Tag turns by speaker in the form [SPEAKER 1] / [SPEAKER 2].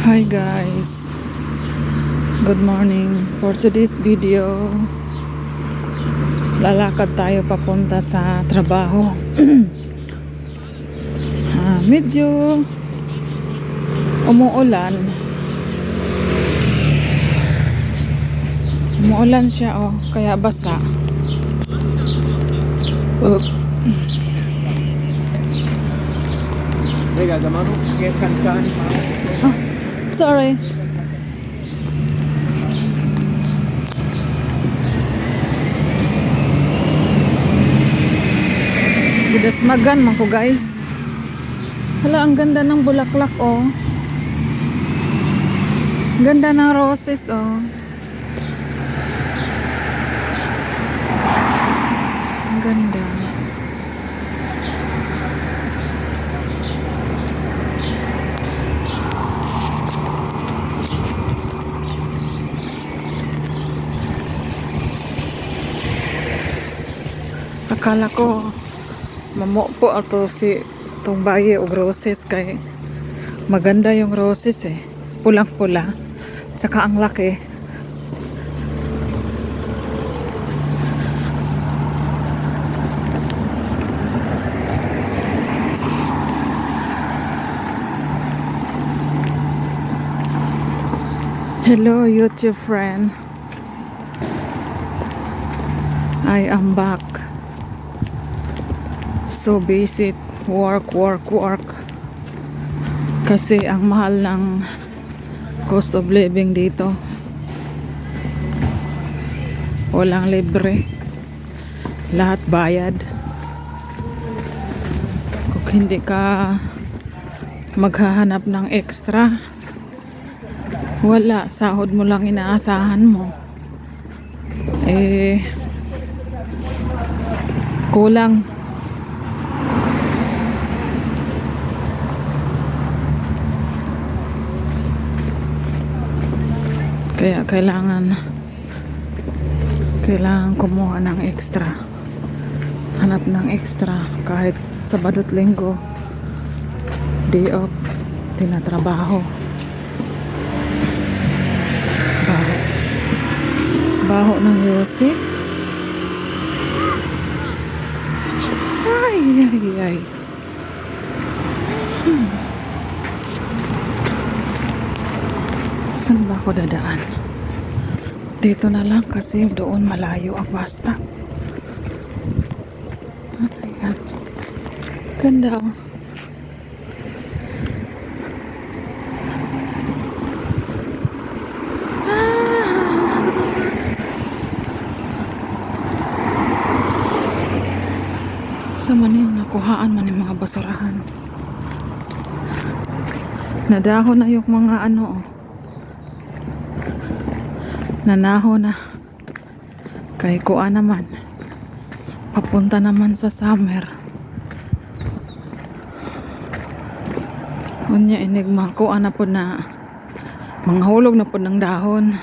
[SPEAKER 1] Hi guys, good morning. For today's video, lalakad tayo papunta sa trabaho. Medyo umuulan. Umuulan siya kaya basa. Sorry. Gidasmagan man ko guys. Hala, ang ganda ng bulaklak Ganda ng roses Ang ganda. Akala ko mamopo ato itong baye o roses kay maganda yung roses pulang-pula tsaka ang laki. Hello YouTube friend, I am back. So busy, work kasi ang mahal ng cost of living dito. Walang libre, lahat bayad. Kung hindi ka maghahanap ng extra, wala, sahod mo lang inaasahan mo, kulang. Kaya kailangan kumuha ng extra, hanap ng extra. Kahit Sabado't Linggo, day off, tinatrabaho. Baho ng yosi. Ay. Saan ba ako dadaan? Dito na lang kasi doon malayo ang basta. Ayan. Ganda sa manin, nakuhaan man yung mga basurahan. Nadahon na yung mga nanaho na. Kay kuha naman, papunta naman sa summer. Unya enigma kuha na po na mga hulog na po ng dahon.